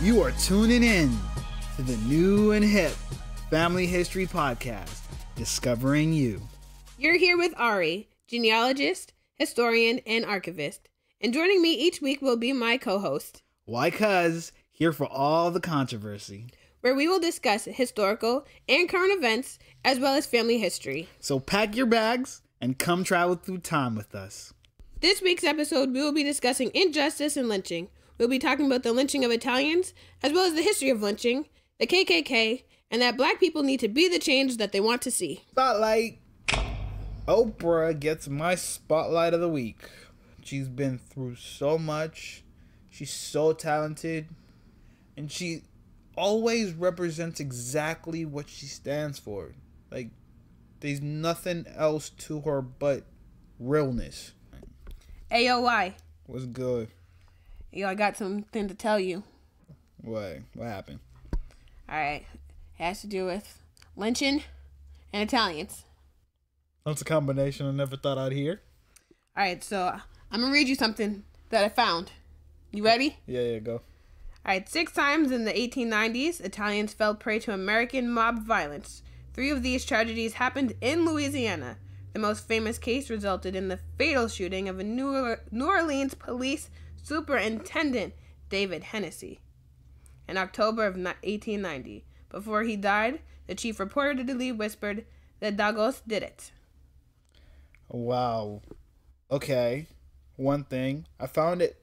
You are tuning in to the new and hip Family History Podcast, Discovering You. You're here with Ari, genealogist, historian, and archivist. And joining me each week will be my co-host. Why, cuz, here for all the controversy. Where we will discuss historical and current events, as well as family history. So pack your bags and come travel through time with us. This week's episode, we will be discussing injustice and lynching. We'll be talking about the lynching of Italians, as well as the history of lynching, the KKK, and that black people need to be the change that they want to see. Spotlight. Oprah gets my spotlight of the week. She's been through so much. She's so talented. And she always represents exactly what she stands for. Like, there's nothing else to her but realness. AOY. What's good? Yo, I got something to tell you. What? What happened? Alright. It has to do with lynching and Italians. That's a combination I never thought I'd hear. Alright, so I'm going to read you something that I found. You ready? Yeah, go. Alright, 6 times in the 1890s, Italians fell prey to American mob violence. 3 of these tragedies happened in Louisiana. The most famous case resulted in the fatal shooting of a New Orleans police superintendent, David Hennessy, in October of 1890. Before he died, the chief reportedly whispered that Dagos did it. Wow. Okay. One thing. I found it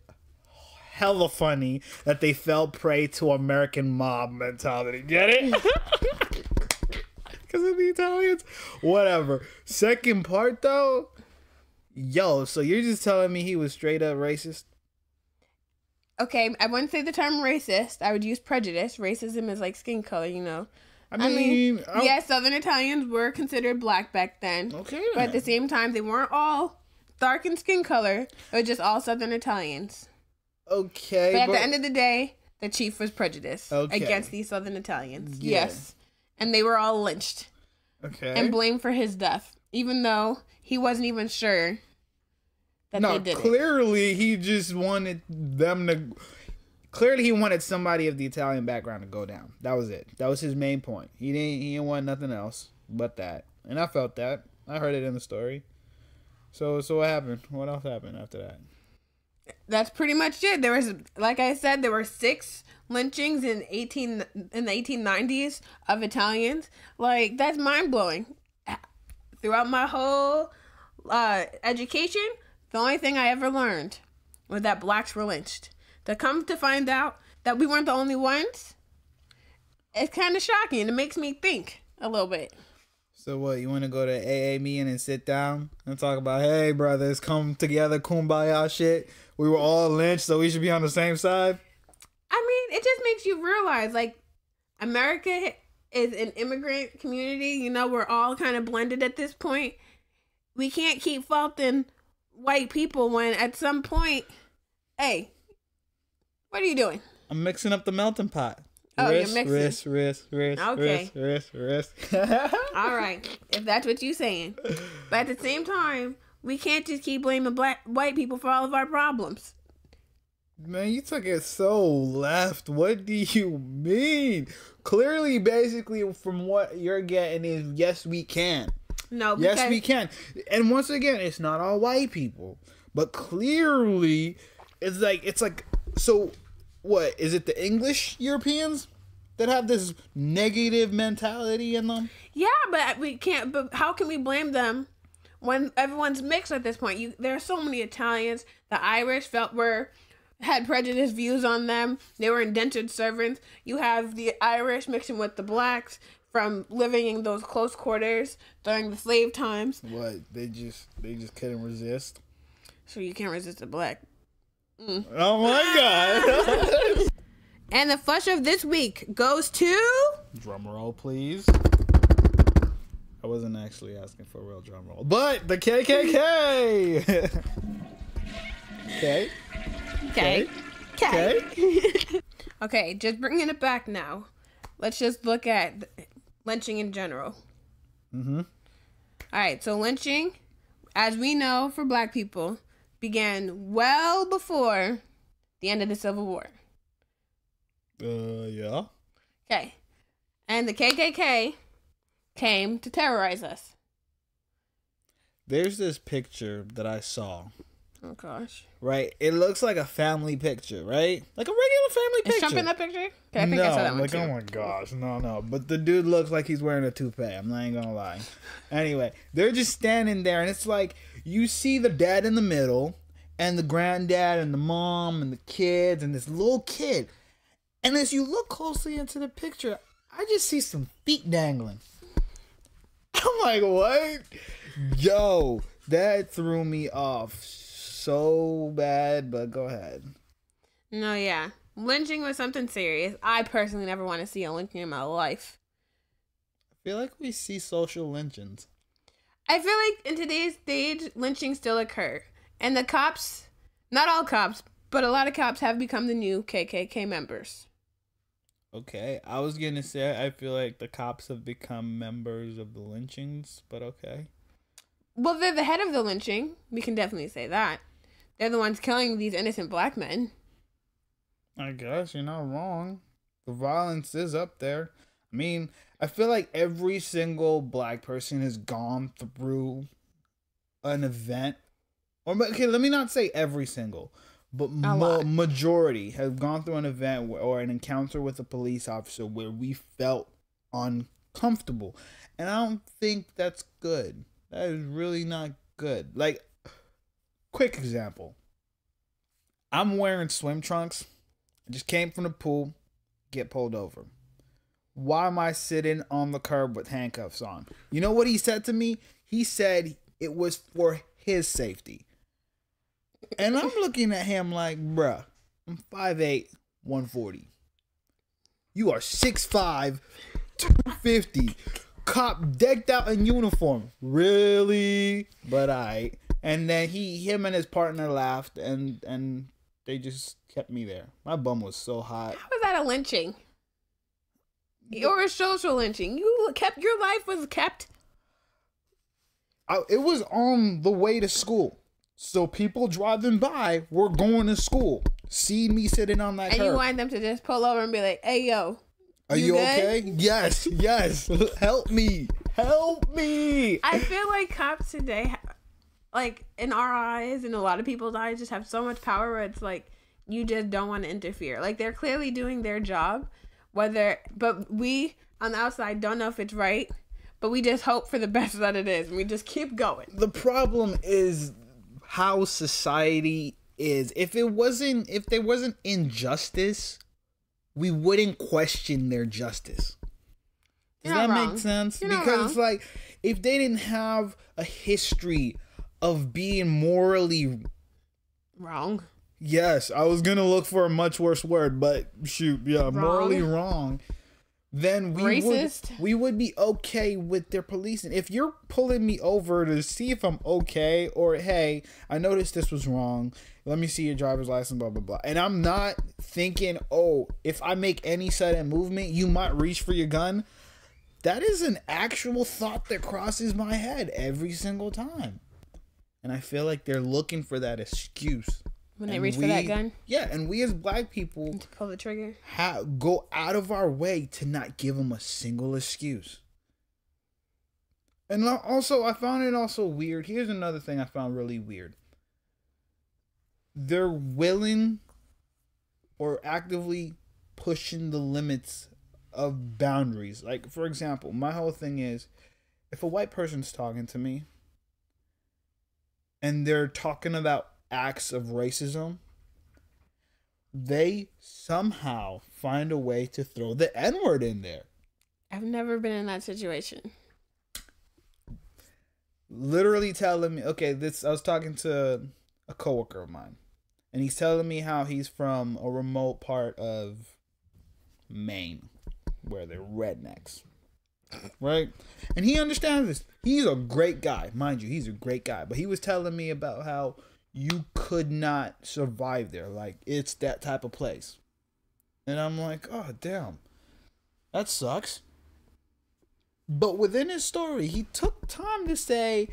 hella funny that they fell prey to American mob mentality. Get it? Because of the Italians? Whatever. Second part, though. Yo, so you're just telling me he was straight up racist? Okay, I wouldn't say the term racist. I would use prejudice. Racism is like skin color, you know. I mean, yeah, Southern Italians were considered black back then. Okay. But at the same time, they weren't all dark in skin color. It was just all Southern Italians. Okay. But at the end of the day, the chief was prejudiced Okay. against these Southern Italians. Yeah. Yes. And they were all lynched. Okay. And blamed for his death. Even though he wasn't even sure that they did clearly he just wanted them to... Clearly he wanted somebody of the Italian background to go down. That was it. That was his main point. He didn't want nothing else but that. And I felt that. I heard it in the story. So what happened? What else happened after that? That's pretty much it. There was, like I said, there were 6 lynchings in the 1890s of Italians. Like, that's mind-blowing. Throughout my whole education, the only thing I ever learned was that blacks were lynched. To come to find out that we weren't the only ones, it's kind of shocking. It makes me think a little bit. So what, you want to go to AA meeting and sit down and talk about, hey, brothers, come together, kumbaya shit. We were all lynched, so we should be on the same side? I mean, it just makes you realize, like, America is an immigrant community. You know, we're all kind of blended at this point. We can't keep faulting white people when at some point, hey, what are you doing? I'm mixing up the melting pot. Oh, you're mixing. Wrist. All right, if that's what you're saying. But at the same time, we can't just keep blaming white people for all of our problems. Man, you took it so left. What do you mean? Clearly, basically, from what you're getting is, yes, we can. No, because... Yes, we can. And once again, it's not all white people. But clearly, it's like, so... What, is it the English Europeans that have this negative mentality in them? Yeah, but we can't, but how can we blame them when everyone's mixed at this point? There are so many Italians. The Irish had prejudiced views on them. They were indentured servants. You have the Irish mixing with the blacks from living in those close quarters during the slave times. What, they just couldn't resist? So you can't resist a black. Oh my God. And the flush of this week goes to... Drum roll, please. I wasn't actually asking for a real drum roll. But the KKK! Okay. Okay, just bringing it back now. Let's just look at lynching in general. Mm-hmm. All right, so lynching, as we know for black people, began well before the end of the Civil War. Yeah. Okay. And the KKK came to terrorize us. There's this picture that I saw. Oh, gosh. Right? It looks like a family picture, right? Like a regular family picture. Is Trump in that picture? Okay, I think I saw that one too. Oh my gosh, no. But the dude looks like he's wearing a toupee. I'm not even gonna lie. Anyway, they're just standing there, and it's like you see the dad in the middle, and the granddad, and the mom, and the kids, and this little kid. And as you look closely into the picture, I just see some feet dangling. I'm like, what? Yo, that threw me off so bad, but go ahead. No, yeah. Lynching was something serious. I personally never want to see a lynching in my life. I feel like we see social lynchings. I feel like in today's stage, lynchings still occur. And the cops, not all cops, but a lot of cops have become the new KKK members. Okay, I was gonna say I feel like the cops have become members of the lynchings, but okay. Well, they're the head of the lynching. We can definitely say that. They're the ones killing these innocent black men. I guess you're not wrong. The violence is up there. I mean, I feel like every single black person has gone through an event. Or, okay, let me not say every single, but majority have gone through an event or an encounter with a police officer where we felt uncomfortable. And I don't think that's good. That is really not good. Like, quick example. I'm wearing swim trunks. I just came from the pool. Get pulled over. Why am I sitting on the curb with handcuffs on? You know what he said to me? He said it was for his safety. And I'm looking at him like, bruh, I'm 5'8", 140. You are 6'5", 250. Cop decked out in uniform. Really? But I. And then him and his partner laughed, and they just kept me there. My bum was so hot. How was that a lynching? Or a social lynching? Your life was kept. It was on the way to school. So people driving by were going to school. See me sitting on that curb. And you want them to just pull over and be like, hey, yo. Are you okay? Yes. Help me. I feel like cops today, like in our eyes and a lot of people's eyes, just have so much power where it's like you just don't want to interfere. Like they're clearly doing their job, but we on the outside don't know if it's right, but we just hope for the best that it is, and we just keep going. The problem is how society is. If there wasn't injustice, we wouldn't question their justice. Does that make sense? Because it's like, if they didn't have a history of being morally wrong. Yes, I was going to look for a much worse word, but shoot, yeah, morally wrong. Then we would be okay with their policing. If you're pulling me over to see if I'm okay, or hey, I noticed this was wrong, let me see your driver's license, blah blah blah, and I'm not thinking, oh, if I make any sudden movement, you might reach for your gun. That is an actual thought that crosses my head every single time, and I feel like they're looking for that excuse. When they reach for that gun? Yeah, and we as black people to pull the trigger, go out of our way to not give them a single excuse. And also, I found it also weird. Here's another thing I found really weird. They're willing or actively pushing the limits of boundaries. Like, for example, my whole thing is, if a white person's talking to me and they're talking about acts of racism, they somehow find a way to throw the N-word in there. I've never been in that situation. Literally telling me, okay, I was talking to a coworker of mine, and he's telling me how he's from a remote part of Maine where they're rednecks. Right? And he understands this. He's a great guy. Mind you, he's a great guy. But he was telling me about how you could not survive there. Like, it's that type of place. And I'm like, oh, damn. That sucks. But within his story, he took time to say,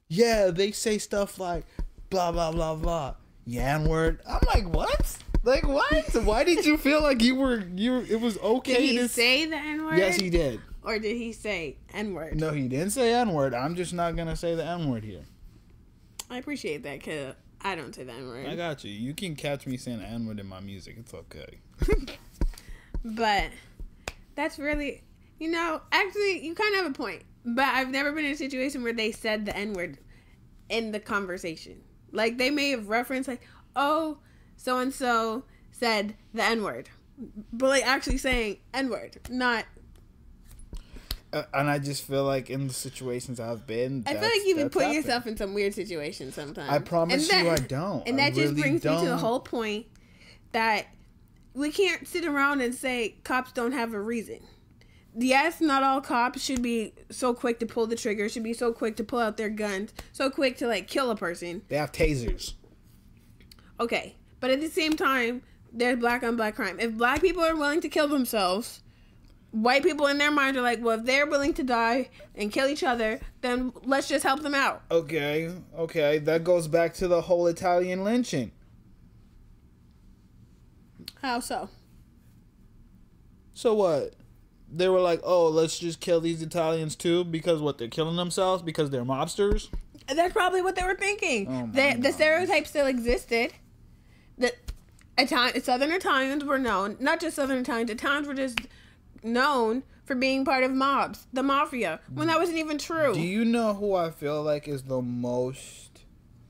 yeah, they say stuff like, blah, blah, blah, blah. Yan word. I'm like, what? Like what? Why did you feel like you were? It was okay. Did he say the N-word? Yes, he did. Or did he say N-word? No, he didn't say N-word. I'm just not gonna say the N-word here. I appreciate that because I don't say the N-word. I got you. You can catch me saying the N-word in my music. It's okay. But that's really, actually, you kind of have a point. But I've never been in a situation where they said the N-word in the conversation. Like, they may have referenced, like, oh, so-and-so said the N-word. But, like, actually saying N-word, not... And I just feel like in the situations I've been, I feel like you've been putting yourself in some weird situations sometimes. I promise you I don't. And that really just brings don't. me to the whole point that we can't sit around and say cops don't have a reason. Yes, not all cops should be so quick to pull the trigger, should be so quick to pull out their guns, so quick to, like, kill a person. They have tasers. Okay. But at the same time, there's black on black crime. If black people are willing to kill themselves, white people in their minds are like, well, if they're willing to die and kill each other, then let's just help them out. Okay. That goes back to the whole Italian lynching. How so? So what? They were like, oh, let's just kill these Italians too because what? They're killing themselves because they're mobsters? That's probably what they were thinking. Oh The stereotype still existed. Southern Italians were known, not just Southern Italians, Italians were just known for being part of mobs, the mafia, when that wasn't even true. Do you know who I feel like is the most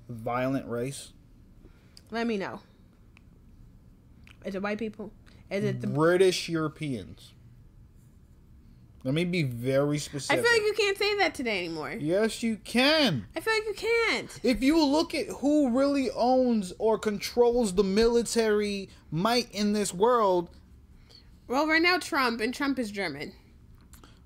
violent race? Let me know. Is it white people? Is it the British Europeans? Let me be very specific. I feel like you can't say that today anymore. Yes, you can. I feel like you can't. If you look at who really owns or controls the military might in this world. Well, right now Trump, and Trump is German.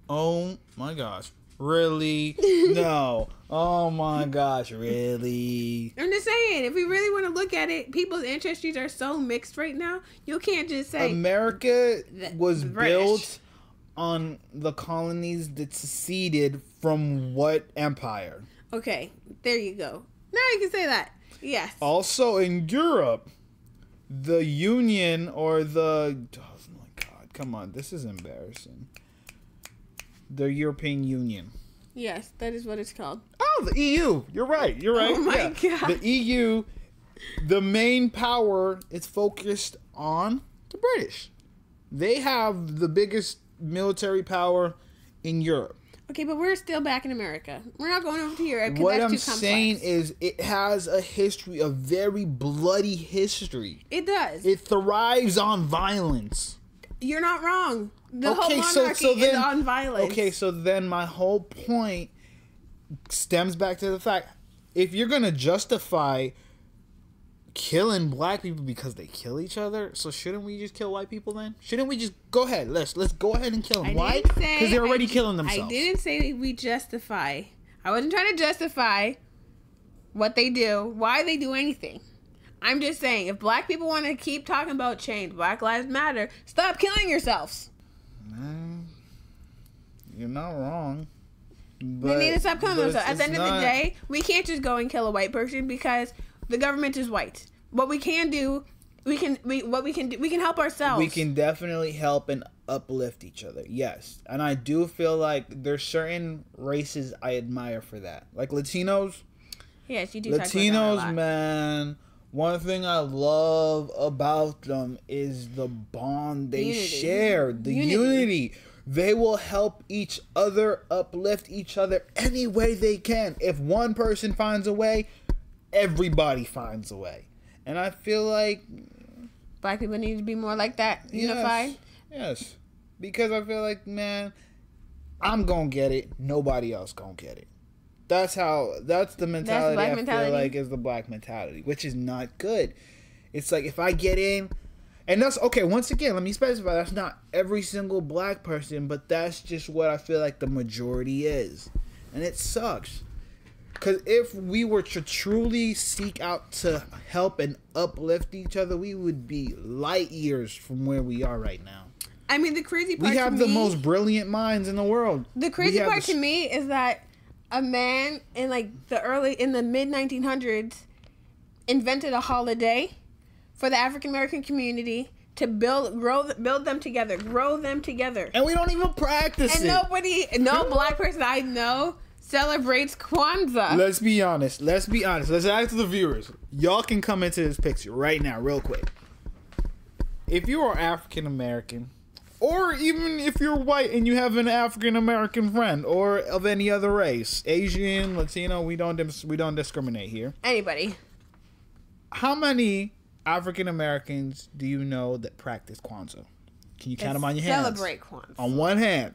Oh my gosh. Really? No. Oh my gosh, really? I'm just saying, if we really want to look at it, people's ancestries are so mixed right now, you can't just say... America was British. built on the colonies that seceded from what empire? Okay, there you go. Now you can say that. Yes. Also in Europe, the Union or the... Oh my God, come on, this is embarrassing. The European Union. Yes, that is what it's called. Oh, the EU. You're right. Oh my God. The EU, the main power is focused on the British. They have the biggest military power in Europe. Okay, but we're still back in America. We're not going over to Europe. What I'm saying is it has a history, a very bloody history. It does. It thrives on violence. You're not wrong. The whole monarchy is on violence. Okay, so then my whole point stems back to the fact, if you're going to justify killing black people because they kill each other, so shouldn't we just kill white people then? Shouldn't we just go ahead? Let's go ahead and kill them. Why? Because they're already killing themselves. I didn't say we justify. I wasn't trying to justify what they do, why they do anything. I'm just saying, if black people want to keep talking about change, Black Lives Matter, stop killing yourselves. You're not wrong. They need to stop killing themselves. At the end of the day, we can't just go and kill a white person because the government is white. What we can do, we can help ourselves. We can definitely help and uplift each other. Yes. And I do feel like there's certain races I admire for that. Like Latinos. Yes, you do. Latinos, man. One thing I love about them is the bond they share. The unity. They will help each other, uplift each other any way they can. If one person finds a way, everybody finds a way. And I feel like black people need to be more like that, unified. Yes. Because I feel like, man, I'm going to get it. Nobody else going to get it. That's the mentality I feel like is the black mentality, which is not good. It's like if I get in, and that's okay. Once again, let me specify, that's not every single black person, but that's just what I feel like the majority is. And it sucks. Because if we were to truly seek out to help and uplift each other, we would be light years from where we are right now. I mean, the crazy part we have the most brilliant minds in the world. The crazy part to me is that a man in the mid 1900s invented a holiday for the African American community to build them together, grow them together. And we don't even practice and it. No black person I know celebrates Kwanzaa. Let's be honest. Let's ask the viewers. Y'all can come into this picture right now, real quick. If you are African American, or even if you're white and you have an African American friend, or of any other race, Asian, Latino, we don't discriminate here. Anybody. How many African Americans do you know that practice Kwanzaa? Can you count them on your hands? Celebrate Kwanzaa. On one hand.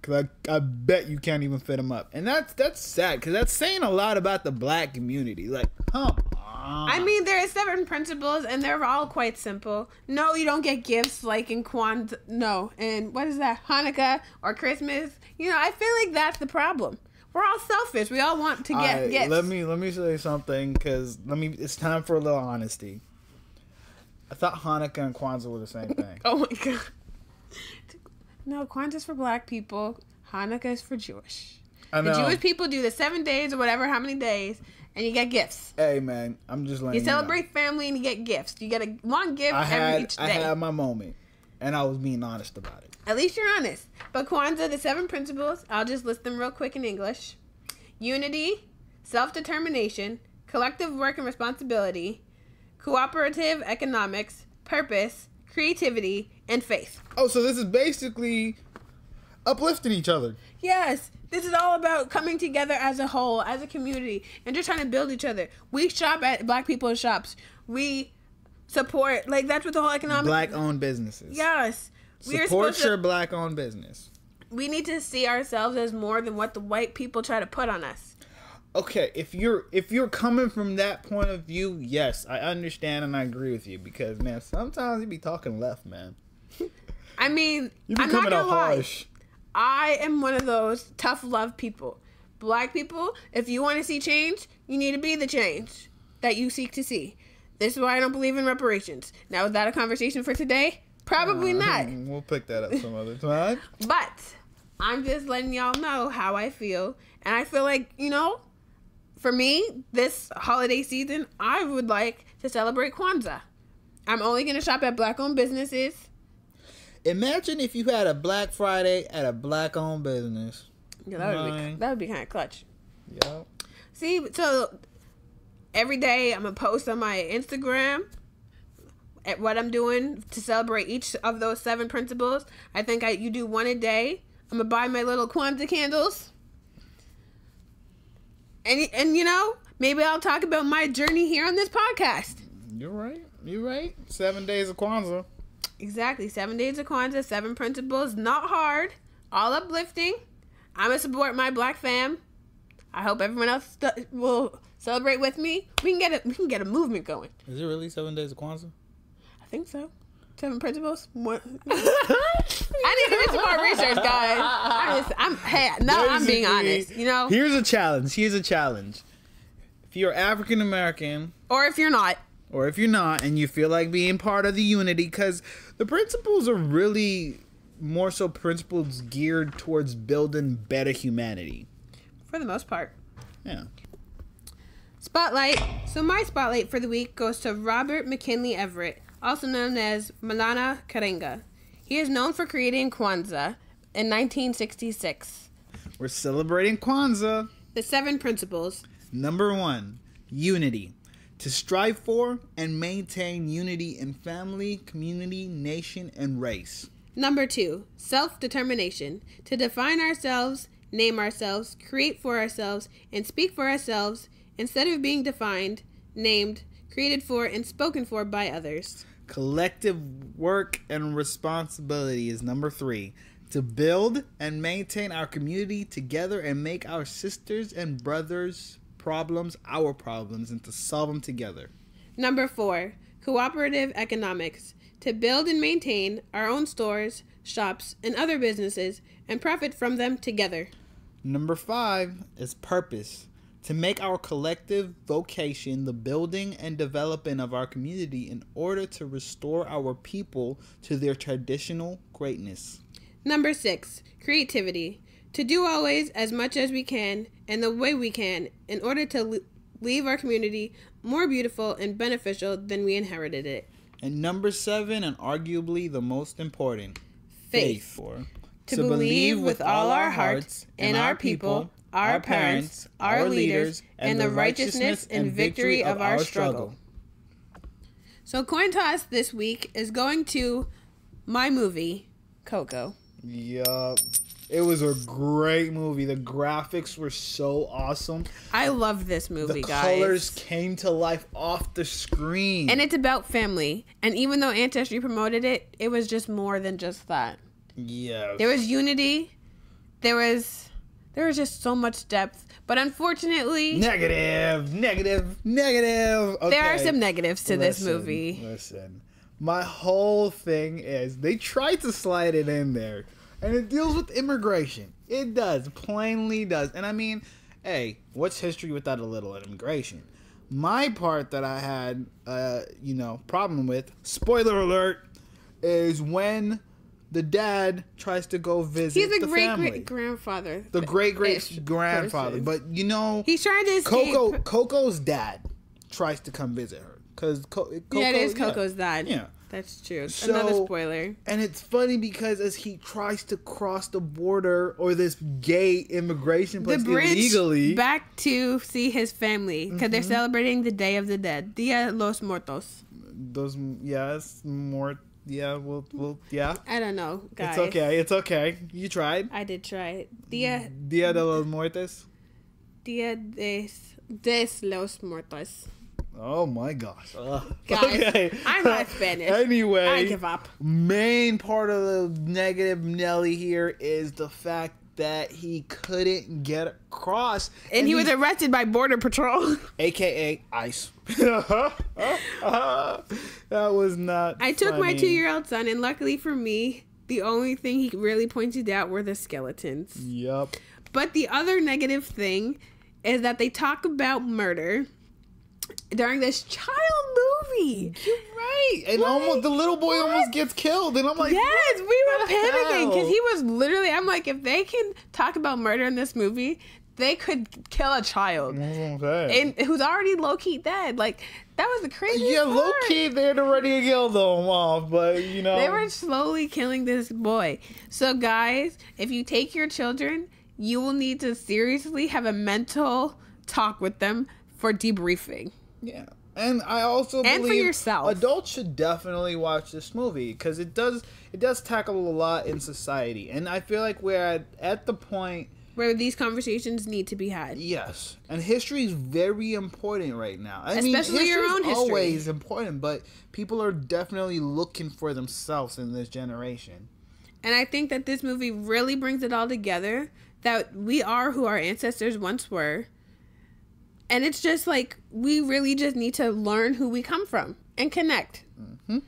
Because I bet you can't even fit them up. And that's sad, because that's saying a lot about the black community. Like, come on. I mean, there are 7 principles, and they're all quite simple. No, you don't get gifts like in Kwanzaa. No. And what is that? Hanukkah or Christmas? You know, I feel like that's the problem. We're all selfish. We all want to get gifts. Let me say something, because it's time for a little honesty. I thought Hanukkah and Kwanzaa were the same thing. Oh my God. No, Kwanzaa's for black people. Hanukkah is for Jewish. I know. The Jewish people do the 7 days or whatever, how many days, and you get gifts. Hey, man, I'm just letting you celebrate family and you get gifts. You get one gift each day. I had my moment, and I was being honest about it. At least you're honest. But Kwanzaa, the 7 principles, I'll just list them real quick in English. Unity, self-determination, collective work and responsibility, cooperative economics, purpose, creativity, and faith. Oh, so this is basically uplifting each other. Yes. This is all about coming together as a whole, as a community, and just trying to build each other. We shop at black people's shops. We support, like, that's what the whole economic... Black-owned businesses. Yes. Support your black-owned business. We need to see ourselves as more than what the white people try to put on us. Okay, if you're coming from that point of view, yes, I understand and I agree with you, because, man, sometimes you be talking left, man. I mean, you be I'm not coming gonna out lie. harsh. I am one of those tough love people. Black people, if you want to see change, you need to be the change that you seek to see. This is why I don't believe in reparations. Now, is that a conversation for today? Probably not. We'll pick that up some other time. But I'm just letting y'all know how I feel. And I feel like, you know, for me, this holiday season, I would like to celebrate Kwanzaa. I'm only going to shop at black-owned businesses. Imagine if you had a Black Friday at a black-owned business. Yeah, that would be kind of clutch. Yeah. See, so every day I'm going to post on my Instagram at what I'm doing to celebrate each of those 7 principles. I think you do one a day. I'm going to buy my little Kwanzaa candles. And you know, maybe I'll talk about my journey here on this podcast. You're right. 7 days of Kwanzaa. Exactly. 7 days of Kwanzaa, 7 principles. Not hard. All uplifting. I'm going to support my black fam. I hope everyone else will celebrate with me. We can get a movement going. Is it really 7 days of Kwanzaa? I think so. 7 principles. I need to do some more research, guys. I'm being honest. You know. Here's a challenge. If you're African American, or if you're not, and you feel like being part of the unity, because the principles are really more so principles geared towards building better humanity. For the most part. Yeah. Spotlight. So my spotlight for the week goes to Robert McKinley Everett, also known as Malana Karenga. He is known for creating Kwanzaa in 1966. We're celebrating Kwanzaa. The 7 principles. Number 1, unity. To strive for and maintain unity in family, community, nation, and race. Number 2, self-determination. To define ourselves, name ourselves, create for ourselves, and speak for ourselves instead of being defined, named, created for, and spoken for by others. Collective work and responsibility is number 3. To build and maintain our community together and make our sisters and brothers' problems our problems and to solve them together. Number 4, cooperative economics. To build and maintain our own stores, shops, and other businesses and profit from them together. Number 5 is purpose. To make our collective vocation the building and development of our community in order to restore our people to their traditional greatness. Number 6, creativity. To do always as much as we can and the way we can in order to leave our community more beautiful and beneficial than we inherited it. And number 7, and arguably the most important, Faith. Or To believe with all our hearts in our people, our parents, our leaders, and the righteousness and victory of our struggle. So coin toss this week is going to my movie, Coco. Yup. It was a great movie. The graphics were so awesome. I love this movie, the guys. The colors came to life off the screen. And it's about family. And even though Ancestry promoted it, it was just more than just that. Yes. There was unity. There was just so much depth. But unfortunately... Negative. Okay. There are some negatives to this movie. Listen. My whole thing is they tried to slide it in there. And it deals with immigration. It does. Plainly does. And I mean, hey, what's history without a little immigration? My part that I had, problem with, spoiler alert, is when the dad tries to go visit the family. He's a great-grandfather. The great-great-grandfather. But, he's trying to escape. Coco's dad tries to come visit her. It is Coco's dad. Yeah. That's true. So, another spoiler. And it's funny because as he tries to cross the border or this gay immigration place illegally, back to see his family because they're celebrating the Day of the Dead, Dia los Muertos. Yeah. I don't know, guys. It's okay. You tried. I did try it. Dia de los Muertos. Dia de los Muertos. Oh my gosh. Guys, okay. I'm not Spanish. Anyway, I give up. Main part of the negative Nelly here is the fact that he couldn't get across. And he was arrested by Border Patrol. AKA ICE. That was not I took my 2-year-old son, and luckily for me, the only thing he really pointed out were the skeletons. Yep. But the other negative thing is that they talk about murder during this child movie. You're right. And the little boy almost gets killed. And I'm like, yes, we were panicking because he was literally, I'm like, if they can talk about murder in this movie, they could kill a child. And who's already low-key dead. Like, that was the craziest part. Low-key, they'd already killed him off. But, They were slowly killing this boy. So, guys, if you take your children, you will need to seriously have a mental talk with them for debriefing. Yeah. And I also believe for yourself. Adults should definitely watch this movie because it does tackle a lot in society. And I feel like we're at the point where these conversations need to be had. Yes. And history is very important right now. Especially your own history. It's always important, but people are definitely looking for themselves in this generation. And I think that this movie really brings it all together, that we are who our ancestors once were. And it's just like, we really just need to learn who we come from and connect. Mm-hmm.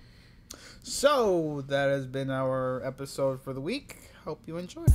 So, that has been our episode for the week. Hope you enjoyed.